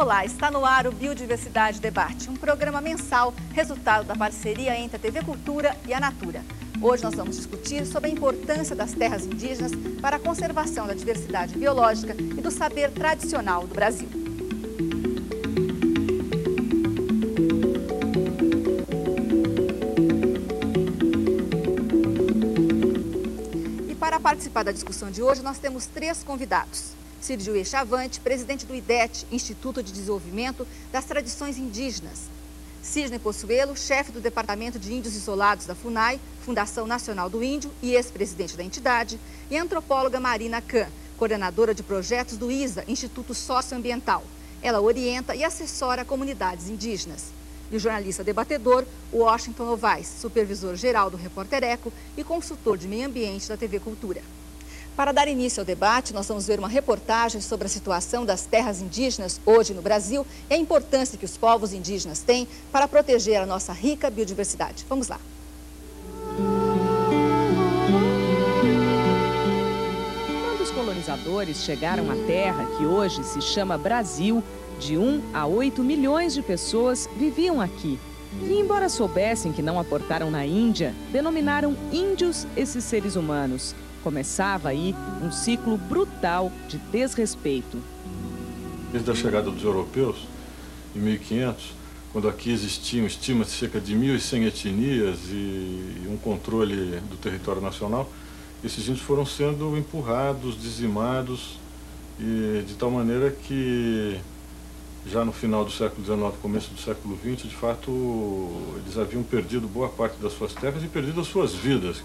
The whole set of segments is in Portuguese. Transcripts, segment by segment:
Olá, está no ar o Biodiversidade Debate, um programa mensal resultado da parceria entre a TV Cultura e a Natura. Hoje nós vamos discutir sobre a importância das terras indígenas para a conservação da diversidade biológica e do saber tradicional do Brasil. E para participar da discussão de hoje, nós temos três convidados. Sirjuê Chavante, presidente do IDET, Instituto de Desenvolvimento das Tradições Indígenas. Sidney Possuelo, chefe do Departamento de Índios Isolados da FUNAI, Fundação Nacional do Índio e ex-presidente da entidade. E a antropóloga Marina Kahn, coordenadora de projetos do ISA, Instituto Socioambiental. Ela orienta e assessora comunidades indígenas. E o jornalista debatedor, Washington Novaes, supervisor-geral do Repórter Eco e consultor de meio ambiente da TV Cultura. Para dar início ao debate, nós vamos ver uma reportagem sobre a situação das terras indígenas hoje no Brasil e a importância que os povos indígenas têm para proteger a nossa rica biodiversidade. Vamos lá. Quando os colonizadores chegaram à terra, que hoje se chama Brasil, de 1 a 8 milhões de pessoas viviam aqui. E embora soubessem que não aportaram na Índia, denominaram índios esses seres humanos. Começava aí um ciclo brutal de desrespeito. Desde a chegada dos europeus, em 1500, quando aqui existiam, estima-se, cerca de 1.100 etnias e um controle do território nacional, esses índios foram sendo empurrados, dizimados, e de tal maneira que já no final do século XIX, começo do século XX, de fato, eles haviam perdido boa parte das suas terras e perdido as suas vidas.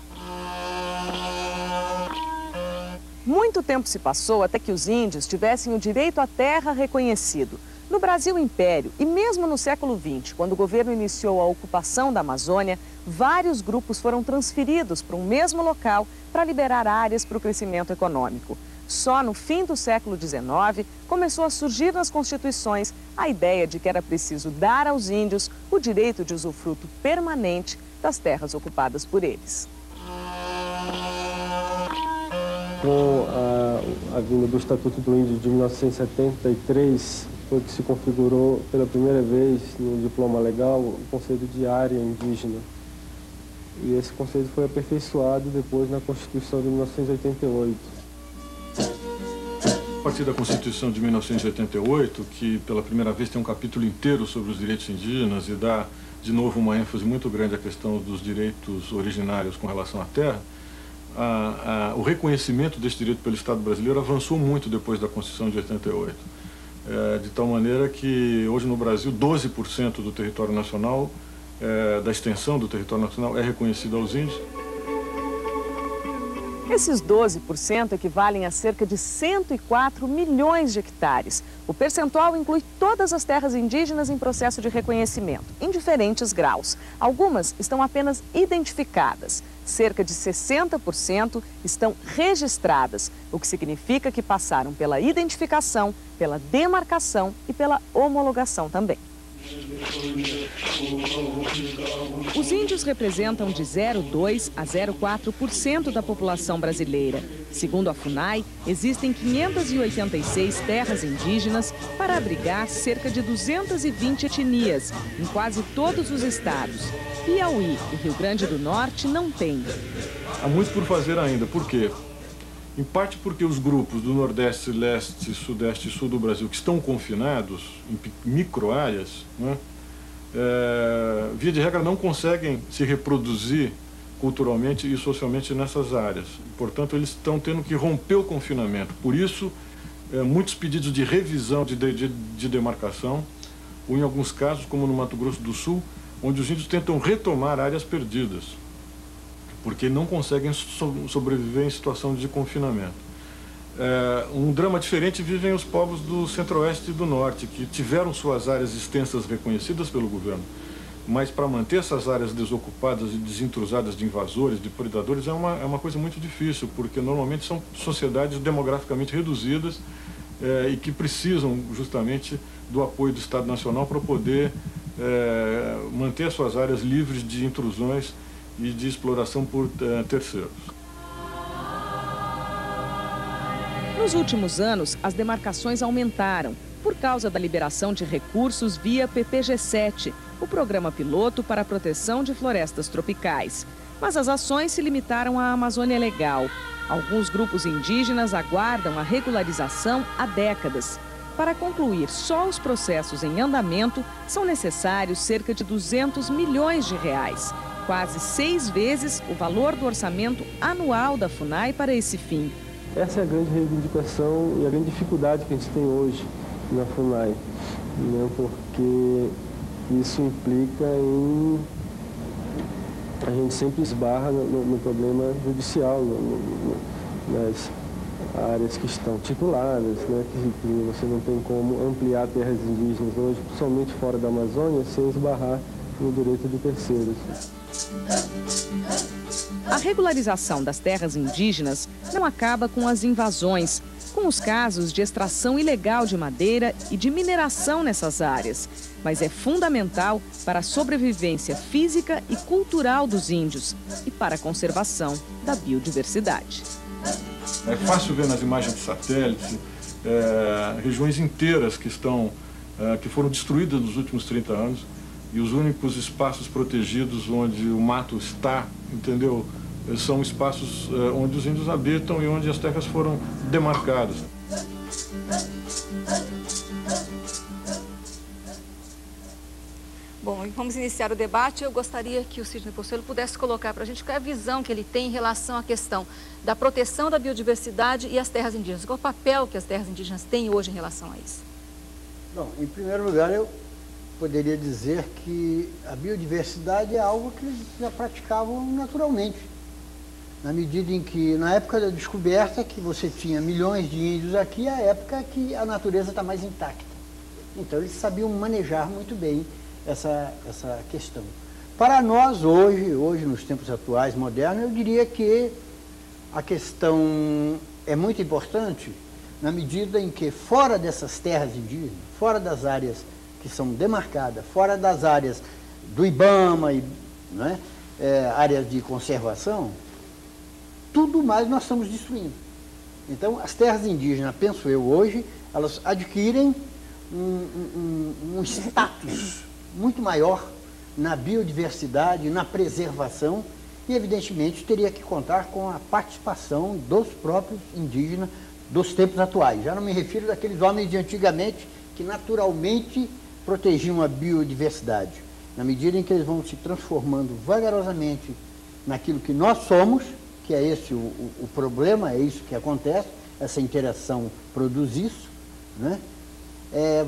Muito tempo se passou até que os índios tivessem o direito à terra reconhecido. No Brasil Império e mesmo no século XX, quando o governo iniciou a ocupação da Amazônia, vários grupos foram transferidos para um mesmo local para liberar áreas para o crescimento econômico. Só no fim do século XIX começou a surgir nas constituições a ideia de que era preciso dar aos índios o direito de usufruto permanente das terras ocupadas por eles. Com a vinda do Estatuto do Índio de 1973, foi que se configurou pela primeira vez no diploma legal o conceito de área indígena. E esse conceito foi aperfeiçoado depois na Constituição de 1988. A partir da Constituição de 1988, que pela primeira vez tem um capítulo inteiro sobre os direitos indígenas e dá de novo uma ênfase muito grande à questão dos direitos originários com relação à terra, o reconhecimento desse direito pelo Estado brasileiro avançou muito depois da Constituição de 88. De tal maneira que hoje no Brasil 12% do território nacional, da extensão do território nacional, é reconhecido aos índios. Esses 12% equivalem a cerca de 104 milhões de hectares. O percentual inclui todas as terras indígenas em processo de reconhecimento, em diferentes graus. Algumas estão apenas identificadas. Cerca de 60% estão registradas, o que significa que passaram pela identificação, pela demarcação e pela homologação também. Os índios representam de 0,2% a 0,4% da população brasileira. Segundo a FUNAI, existem 586 terras indígenas para abrigar cerca de 220 etnias, em quase todos os estados. Piauí e Rio Grande do Norte não têm. Há muito por fazer ainda. Por quê? Em parte porque os grupos do Nordeste, Leste, Sudeste e Sul do Brasil que estão confinados em micro-áreas, né, via de regra não conseguem se reproduzir culturalmente e socialmente nessas áreas. Portanto, eles estão tendo que romper o confinamento. Por isso, muitos pedidos de revisão de demarcação, ou em alguns casos, como no Mato Grosso do Sul, onde os índios tentam retomar áreas perdidas, porque não conseguem sobreviver em situação de confinamento. Um drama diferente vivem os povos do Centro-Oeste e do Norte, que tiveram suas áreas extensas reconhecidas pelo governo, mas para manter essas áreas desocupadas e desintrusadas de invasores, de predadores, é uma coisa muito difícil, porque normalmente são sociedades demograficamente reduzidas e que precisam justamente do apoio do Estado Nacional para poder manter suas áreas livres de intrusões e de exploração por terceiros. Nos últimos anos, as demarcações aumentaram. por causa da liberação de recursos via PPG-7, o Programa Piloto para a Proteção de Florestas Tropicais. Mas as ações se limitaram à Amazônia Legal. Alguns grupos indígenas aguardam a regularização há décadas. Para concluir só os processos em andamento, são necessários cerca de 200 milhões de reais, quase 6 vezes o valor do orçamento anual da FUNAI para esse fim. Essa é a grande reivindicação e a grande dificuldade que a gente tem hoje na FUNAI, né? Porque isso implica em... A gente sempre esbarra no problema judicial, nas áreas que estão tituladas, né? Que você não tem como ampliar terras indígenas hoje, somente fora da Amazônia, sem esbarrar no direito de terceiros. A regularização das terras indígenas não acaba com as invasões, com os casos de extração ilegal de madeira e de mineração nessas áreas, mas é fundamental para a sobrevivência física e cultural dos índios e para a conservação da biodiversidade. É fácil ver nas imagens de satélite regiões inteiras que foram destruídas nos últimos 30 anos e os únicos espaços protegidos onde o mato está, entendeu? São espaços onde os índios habitam e onde as terras foram demarcadas. Bom, vamos iniciar o debate. Eu gostaria que o Sidney Pozuelo pudesse colocar para a gente qual é a visão que ele tem em relação à questão da proteção da biodiversidade e as terras indígenas. Qual o papel que as terras indígenas têm hoje em relação a isso? Bom, em primeiro lugar, eu poderia dizer que a biodiversidade é algo que eles já praticavam naturalmente. Na medida em que, na época da descoberta, que você tinha milhões de índios aqui, é a época que a natureza está mais intacta. Então, eles sabiam manejar muito bem essa questão. Para nós, hoje, nos tempos atuais, modernos, eu diria que a questão é muito importante na medida em que, fora dessas terras indígenas, fora das áreas que são demarcadas, fora das áreas do IBAMA, né, áreas de conservação, tudo mais nós estamos destruindo. Então, as terras indígenas, penso eu, hoje, elas adquirem um status muito maior na biodiversidade, na preservação e, evidentemente, teria que contar com a participação dos próprios indígenas dos tempos atuais. Já não me refiro daqueles homens de antigamente que naturalmente protegiam a biodiversidade. Na medida em que eles vão se transformando vagarosamente naquilo que nós somos, que é esse o problema, é isso que acontece, essa interação produz isso, né?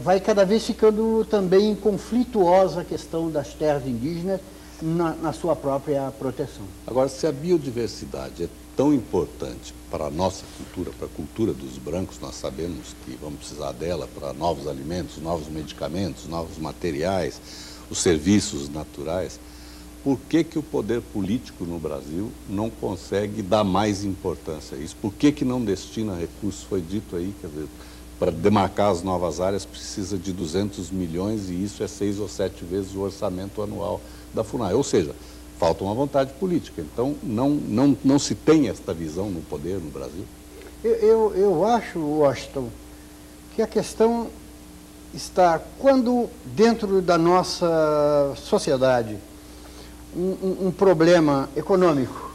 Vai cada vez ficando também conflituosa a questão das terras indígenas na sua própria proteção. Agora, se a biodiversidade é tão importante para a nossa cultura, para a cultura dos brancos, nós sabemos que vamos precisar dela para novos alimentos, novos medicamentos, novos materiais, os serviços naturais, por que o poder político no Brasil não consegue dar mais importância a isso? Por que não destina recursos? Foi dito aí, quer dizer, para demarcar as novas áreas precisa de 200 milhões e isso é 6 ou 7 vezes o orçamento anual da FUNAI. Ou seja, falta uma vontade política. Então, não se tem esta visão no poder no Brasil? Eu acho, Washington, que a questão está quando dentro da nossa sociedade um problema econômico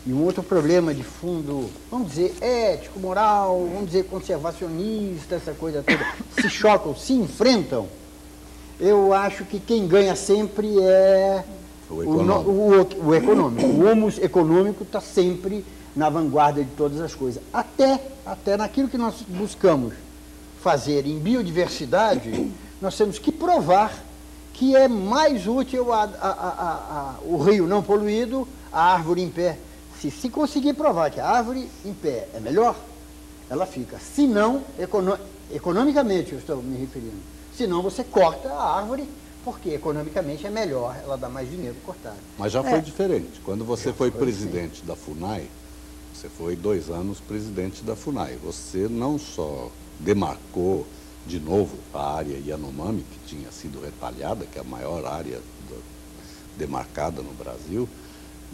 e um outro problema de fundo, vamos dizer, ético, moral, vamos dizer, conservacionista, essa coisa toda, se chocam, se enfrentam, eu acho que quem ganha sempre é o econômico. O humus econômico está sempre na vanguarda de todas as coisas. Até naquilo que nós buscamos fazer em biodiversidade, nós temos que provar que é mais útil o rio não poluído, a árvore em pé. Se conseguir provar que a árvore em pé é melhor, ela fica. Se não, economicamente eu estou me referindo, se não você corta a árvore, porque economicamente é melhor, ela dá mais dinheiro cortar. Mas já foi diferente. Quando você foi presidente da FUNAI, você foi 2 anos presidente da FUNAI. Você não só demarcou de novo a área Yanomami, que tinha sido retalhada, que é a maior área demarcada no Brasil,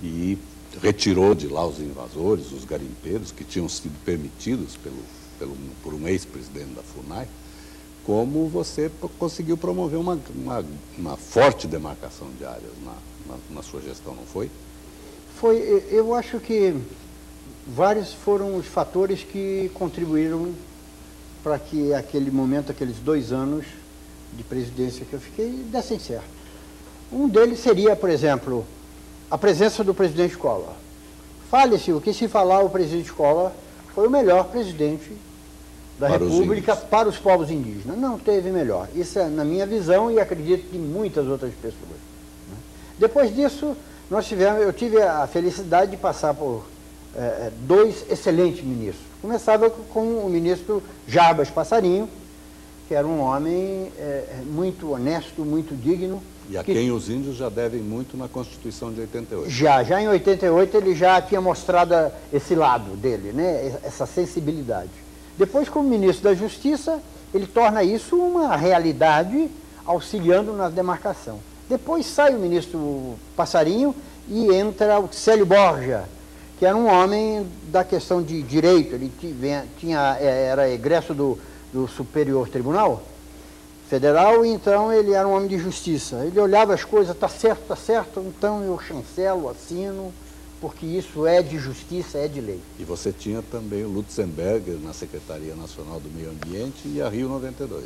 e retirou de lá os invasores, os garimpeiros, que tinham sido permitidos por um ex-presidente da FUNAI, como você conseguiu promover uma forte demarcação de áreas na sua gestão, não foi? Foi, eu acho que vários foram os fatores que contribuíram para que aquele momento, aqueles 2 anos de presidência que eu fiquei, dessem certo. Um deles seria, por exemplo, a presença do presidente Collor. Fale-se o que se falar, o presidente Collor foi o melhor presidente da República para os povos indígenas. Não teve melhor. Isso é na minha visão e acredito de muitas outras pessoas. Depois disso, eu tive a felicidade de passar por 2 excelentes ministros. Começava com o ministro Jarbas Passarinho, que era um homem muito honesto, muito digno. E a quem os índios já devem muito na Constituição de 88. Já em 88 ele já tinha mostrado esse lado dele, né? Essa sensibilidade. Depois, como ministro da Justiça, ele torna isso uma realidade, auxiliando na demarcação. Depois sai o ministro Passarinho e entra o Célio Borja, que era um homem da questão de direito. Ele era egresso do Superior Tribunal Federal, e então ele era um homem de justiça. Ele olhava as coisas, tá certo, então eu chancelo, assino, porque isso é de justiça, é de lei. E você tinha também o Lutzenberger na Secretaria Nacional do Meio Ambiente e a Rio 92.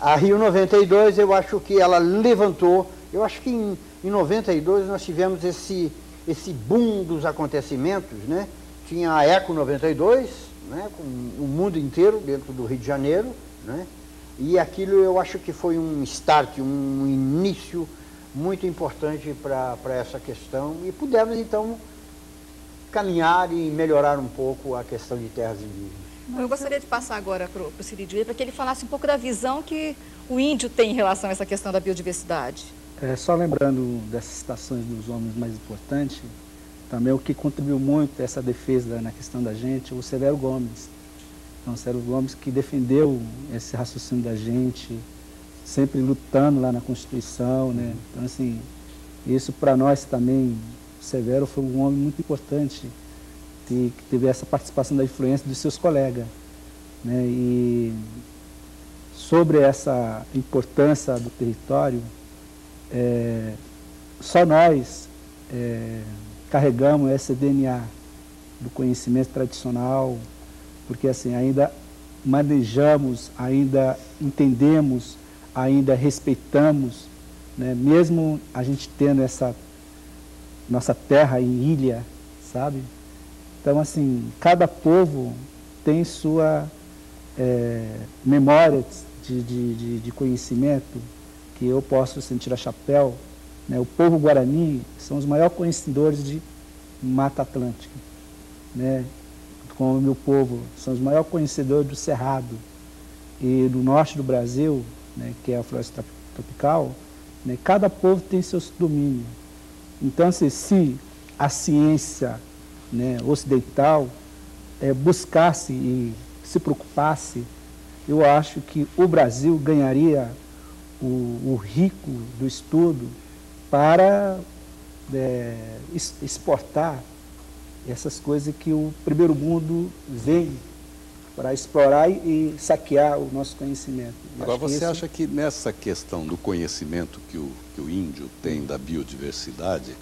A Rio 92 eu acho que ela levantou, eu acho que em 92 nós tivemos esse boom dos acontecimentos, né? Tinha a Eco 92, né? Com o mundo inteiro dentro do Rio de Janeiro, né? E aquilo eu acho que foi um start, um início muito importante para essa questão, e pudemos então caminhar e melhorar um pouco a questão de terras indígenas. Eu gostaria de passar agora para o Ciridio para que ele falasse um pouco da visão que o índio tem em relação a essa questão da biodiversidade. Só lembrando dessas citações dos homens mais importantes, também o que contribuiu muito a essa defesa na questão da gente, o Severo Gomes. Então, o Severo Gomes que defendeu esse raciocínio da gente, sempre lutando lá na Constituição, né? Então, assim, isso para nós também, o Severo foi um homem muito importante, que teve essa participação da influência dos seus colegas, né? E sobre essa importância do território, só nós carregamos esse DNA do conhecimento tradicional, porque assim, ainda manejamos, ainda entendemos, ainda respeitamos, né? Mesmo a gente tendo essa nossa terra em ilha, sabe? Então, assim, cada povo tem sua memória de conhecimento, que eu posso sentir a chapéu, né? O povo Guarani são os maiores conhecedores de Mata Atlântica, né? Como o meu povo são os maiores conhecedores do Cerrado e do norte do Brasil, né? Que é a floresta tropical, né? Cada povo tem seus domínios. Então, se a ciência, né, ocidental buscasse e se preocupasse, eu acho que o Brasil ganharia o rico do estudo para exportar essas coisas que o primeiro mundo vem para explorar e saquear o nosso conhecimento. Agora, você acha que nessa questão do conhecimento que o índio tem da biodiversidade,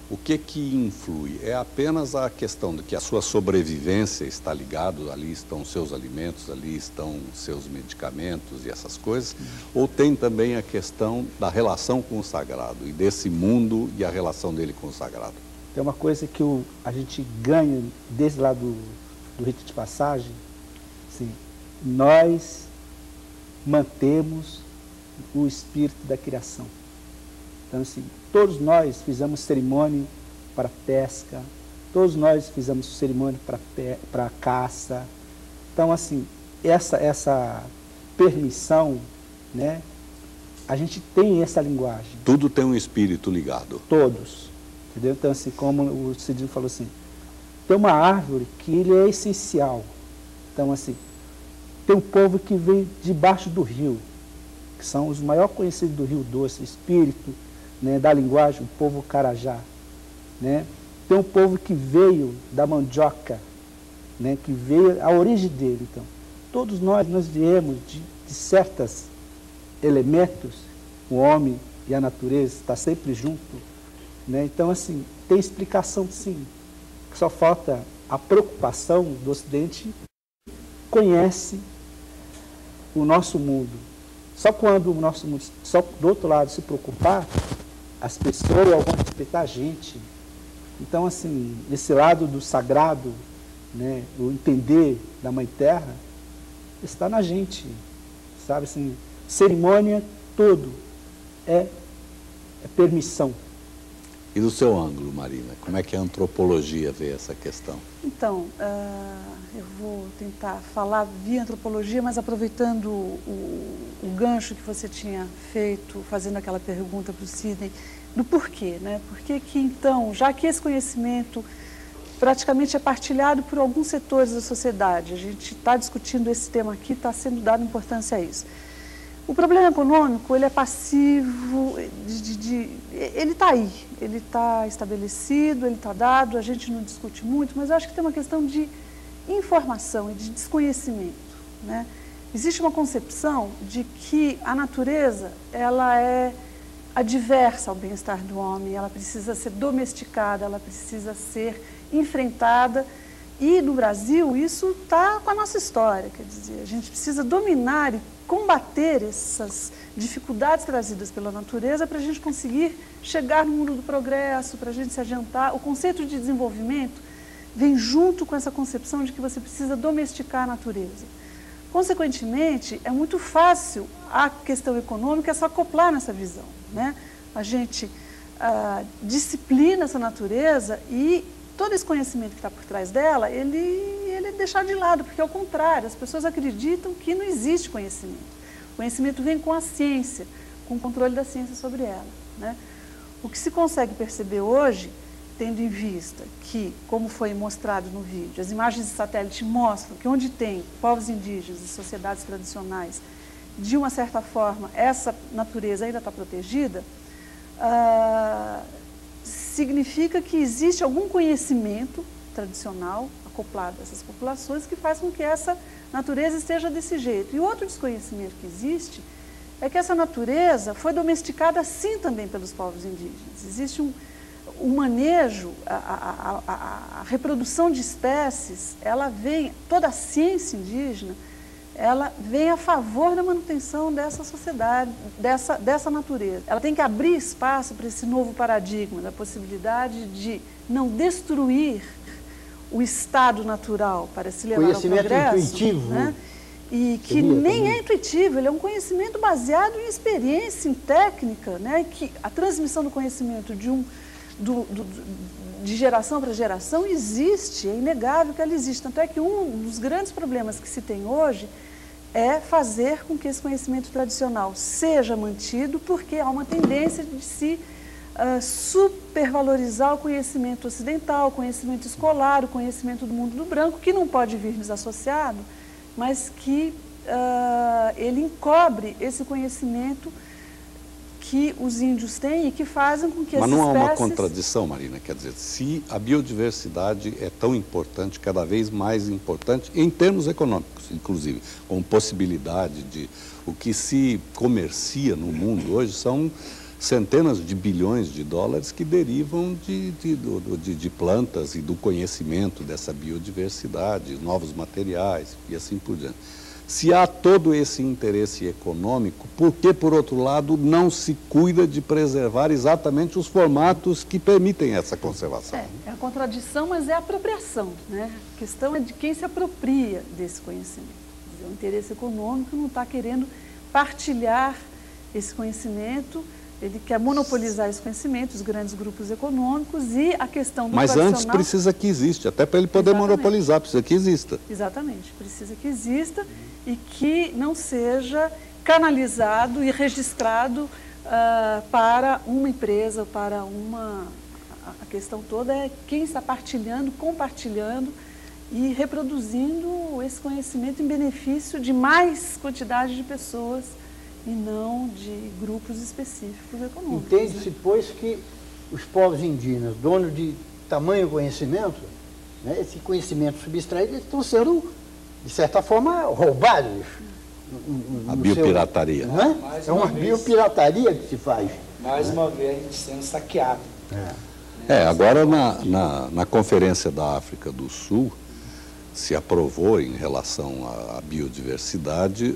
o que influi? É apenas a questão de que a sua sobrevivência está ligada, ali estão seus alimentos, ali estão seus medicamentos e essas coisas, ou tem também a questão da relação com o sagrado, e desse mundo e a relação dele com o sagrado? Tem uma coisa que a gente ganha desde lá do rito de passagem, assim, nós mantemos o espírito da criação. Então, assim, todos nós fizemos cerimônia para pesca, todos nós fizemos cerimônia para caça. Então, assim, essa permissão, né, a gente tem essa linguagem. Tudo tem um espírito ligado. Todos. Entendeu? Então, assim, como o Cidinho falou assim, tem uma árvore que ele é essencial. Então, assim, tem um povo que vem debaixo do rio, que são os maiores conhecidos do Rio Doce, espírito, né, da linguagem, o povo Carajá, né? Tem um povo que veio da mandioca, né, que veio a origem dele. Então, todos nós viemos de certos elementos, o homem e a natureza está sempre junto, né? Então, assim, tem explicação sim. Só falta a preocupação do Ocidente conhece o nosso mundo. Só quando o nosso mundo, só do outro lado se preocupar, as pessoas vão respeitar a gente. Então, assim, esse lado do sagrado, né, o entender da Mãe Terra, está na gente, sabe? Assim, cerimônia todo é permissão. E do seu ângulo, Marina, como é que a antropologia vê essa questão? Então, eu vou tentar falar via antropologia, mas aproveitando o gancho que você tinha feito, fazendo aquela pergunta para o Sidney, do porquê, né? Por que que, então, já que esse conhecimento praticamente é partilhado por alguns setores da sociedade, a gente está discutindo esse tema aqui, está sendo dada importância a isso. O problema econômico, ele é passivo, ele está aí, ele está estabelecido, ele está dado, a gente não discute muito, mas eu acho que tem uma questão de informação e de desconhecimento, né? Existe uma concepção de que a natureza, ela é adversa ao bem-estar do homem, ela precisa ser domesticada, ela precisa ser enfrentada, e no Brasil isso está com a nossa história, quer dizer, a gente precisa dominar e combater essas dificuldades trazidas pela natureza para a gente conseguir chegar no mundo do progresso, para a gente se adiantar. O conceito de desenvolvimento vem junto com essa concepção de que você precisa domesticar a natureza. Consequentemente, é muito fácil a questão econômica se acoplar nessa visão, né? A gente disciplina essa natureza e todo esse conhecimento que está por trás dela, ele é deixado de lado, porque ao contrário, as pessoas acreditam que não existe conhecimento. O conhecimento vem com a ciência, com o controle da ciência sobre ela, né? O que se consegue perceber hoje, tendo em vista que, como foi mostrado no vídeo, as imagens de satélite mostram que onde tem povos indígenas e sociedades tradicionais, de uma certa forma, essa natureza ainda está protegida, significa que existe algum conhecimento tradicional acoplado a essas populações que faz com que essa natureza esteja desse jeito. E outro desconhecimento que existe é que essa natureza foi domesticada assim também pelos povos indígenas. Existe um manejo, a reprodução de espécies, ela vem, toda a ciência indígena, ela vem a favor da manutenção dessa sociedade, dessa natureza. Ela tem que abrir espaço para esse novo paradigma, da possibilidade de não destruir o estado natural para se levar ao progresso. Conhecimento intuitivo, né? E que nem é intuitivo, ele é um conhecimento baseado em experiência, em técnica, né? Que a transmissão do conhecimento de geração para geração existe, é inegável que ela existe. Tanto é que um dos grandes problemas que se tem hoje é fazer com que esse conhecimento tradicional seja mantido, porque há uma tendência de se supervalorizar o conhecimento ocidental, o conhecimento escolar, o conhecimento do mundo do branco, que não pode vir desassociado, mas que ele encobre esse conhecimento que os índios têm e que fazem com que as espécies... Mas não há uma contradição, Marina, quer dizer, se a biodiversidade é tão importante, cada vez mais importante, em termos econômicos, inclusive, com possibilidade de... O que se comercia no mundo hoje são centenas de bilhões de dólares que derivam de plantas e do conhecimento dessa biodiversidade, novos materiais e assim por diante. Se há todo esse interesse econômico, por que, por outro lado, não se cuida de preservar exatamente os formatos que permitem essa conservação? É a contradição, mas é a apropriação, né? A questão é de quem se apropria desse conhecimento. Quer dizer, o interesse econômico não está querendo partilhar esse conhecimento, ele quer monopolizar esse conhecimento, os grandes grupos econômicos e a questão do tradicional... Mas antes precisa que exista, até para ele poder monopolizar, precisa que exista. Exatamente, precisa que exista e que não seja canalizado e registrado para uma empresa, para uma... A questão toda é quem está partilhando, compartilhando e reproduzindo esse conhecimento em benefício de mais quantidade de pessoas e não de grupos específicos econômicos. Entende-se, pois, que os povos indígenas, donos de tamanho conhecimento, né, esse conhecimento subtraído, eles estão sendo, de certa forma, roubados. A biopirataria. É uma biopirataria que se faz. Mais uma vez a gente sendo saqueado. Agora na Conferência da África do Sul, se aprovou em relação à biodiversidade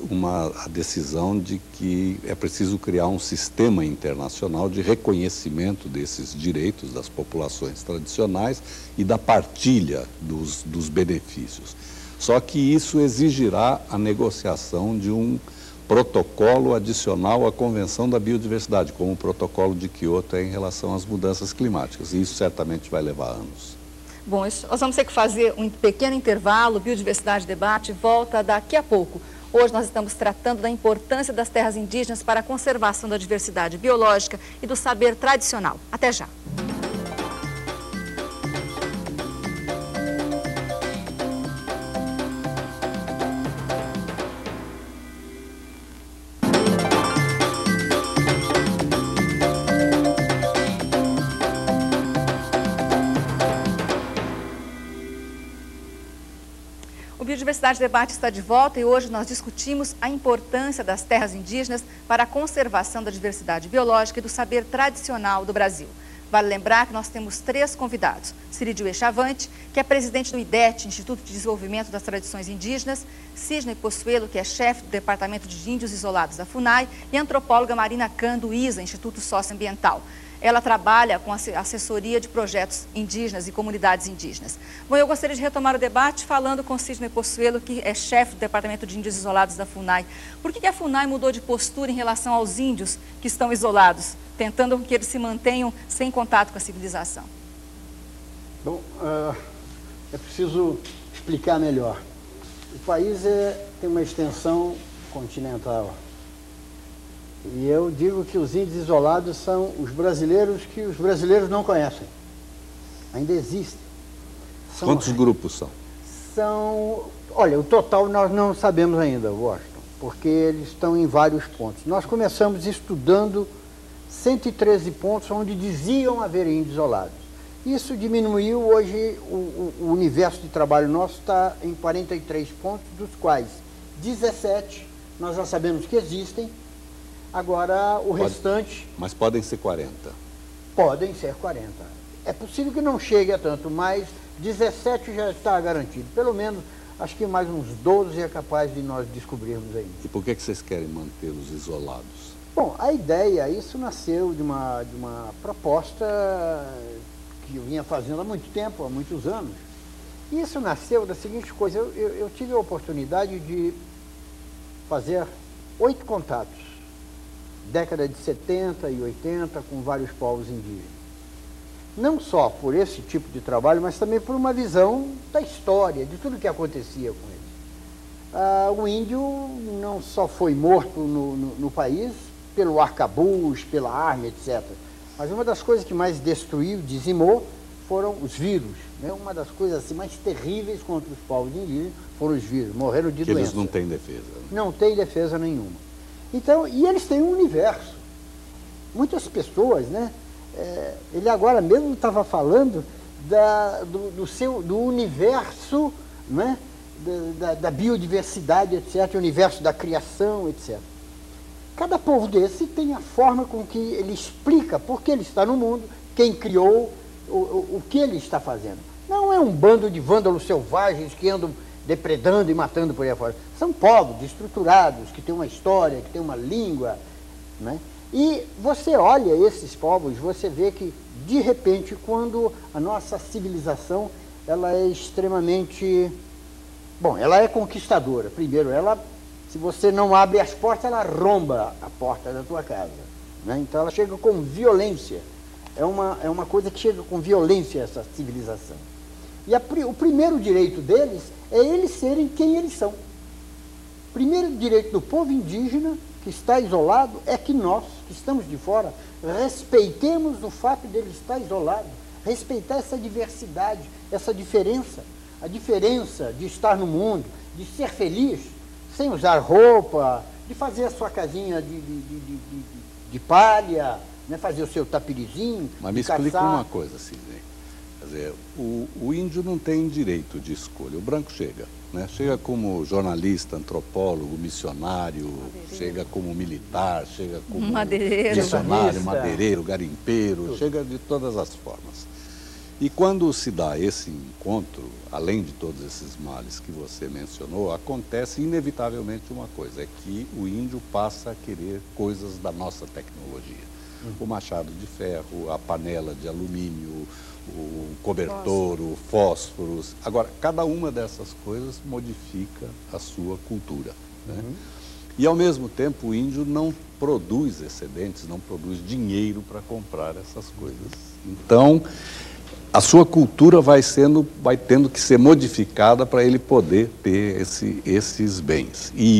a decisão de que é preciso criar um sistema internacional de reconhecimento desses direitos das populações tradicionais e da partilha dos benefícios. Só que isso exigirá a negociação de um protocolo adicional à Convenção da Biodiversidade, como o protocolo de Kyoto é em relação às mudanças climáticas, e isso certamente vai levar anos. Bom, nós vamos ter que fazer um pequeno intervalo, Biodiversidade Debate volta daqui a pouco. Hoje nós estamos tratando da importância das terras indígenas para a conservação da diversidade biológica e do saber tradicional. Até já! O Biodiversidade Debate está de volta e hoje nós discutimos a importância das terras indígenas para a conservação da diversidade biológica e do saber tradicional do Brasil. Vale lembrar que nós temos 3 convidados. Ciridil Chavante, que é presidente do IDET, Instituto de Desenvolvimento das Tradições Indígenas, Sidney Possuelo, que é chefe do Departamento de Índios Isolados da FUNAI, e a antropóloga Marina Kahn, do ISA, Instituto Socioambiental. Ela trabalha com assessoria de projetos indígenas e comunidades indígenas. Bom, eu gostaria de retomar o debate falando com Sidney Possuelo, que é chefe do Departamento de Índios Isolados da FUNAI. Por que a FUNAI mudou de postura em relação aos índios que estão isolados, tentando que eles se mantenham sem contato com a civilização? Bom, é preciso explicar melhor. O país tem uma extensão continental. E eu digo que os índios isolados são os brasileiros que os brasileiros não conhecem. Ainda existem. Quantos grupos são? Olha, o total nós não sabemos ainda, Washington, porque eles estão em vários pontos. Nós começamos estudando 113 pontos onde diziam haver índios isolados. Isso diminuiu, hoje o universo de trabalho nosso está em 43 pontos, dos quais 17 nós já sabemos que existem. Agora, o restante... Mas podem ser 40? Podem ser 40. É possível que não chegue a tanto, mas 17 já está garantido. Pelo menos, acho que mais uns 12 é capaz de nós descobrirmos ainda. E por que vocês querem mantê-los isolados? Bom, a ideia, isso nasceu de uma proposta que eu vinha fazendo há muito tempo, há muitos anos. Isso nasceu da seguinte coisa, eu tive a oportunidade de fazer 8 contatos, década de 70 e 80, com vários povos indígenas. Não só por esse tipo de trabalho, mas também por uma visão da história, de tudo que acontecia com eles. O índio não só foi morto no país pelo arcabuz, pela arma, etc. Mas uma das coisas que mais destruiu, dizimou, foram os vírus. Né? Uma das coisas assim, mais terríveis contra os povos indígenas foram os vírus, morreram de doença. Eles não têm defesa. Né? Não têm defesa nenhuma. Então, e eles têm um universo. Muitas pessoas, né? Ele agora mesmo estava falando do universo, né? Da biodiversidade, etc., o universo da criação, etc. Cada povo desse tem a forma com que ele explica por que ele está no mundo, quem criou, o que ele está fazendo. Não é um bando de vândalos selvagens que andam depredando e matando por aí fora. São povos estruturados, que têm uma história, que têm uma língua, né? E você olha esses povos, você vê que, de repente, quando a nossa civilização, ela é extremamente... Bom, ela é conquistadora. Primeiro, se você não abre as portas, ela arromba a porta da tua casa, né? Então, ela chega com violência. É uma coisa que chega com violência, essa civilização. E o primeiro direito deles é eles serem quem eles são. O primeiro direito do povo indígena, que está isolado, é que nós, que estamos de fora, respeitemos o fato dele estar isolado, respeitar essa diversidade, essa diferença, a diferença de estar no mundo, de ser feliz, sem usar roupa, de fazer a sua casinha de palha, né, fazer o seu tapirizinho. Mas me explica uma coisa, Sidney. Quer dizer, o índio não tem direito de escolha, o branco chega. né? Chega como jornalista, antropólogo, missionário, chega como militar, chega como missionário, madeireiro, garimpeiro, chega de todas as formas. E quando se dá esse encontro, além de todos esses males que você mencionou, acontece inevitavelmente uma coisa, é que o índio passa a querer coisas da nossa tecnologia. O machado de ferro, a panela de alumínio, o cobertor, o fósforo. Agora, cada uma dessas coisas modifica a sua cultura, né? E, ao mesmo tempo, o índio não produz excedentes, não produz dinheiro para comprar essas coisas. Então, a sua cultura vai tendo que ser modificada para ele poder ter esses bens. E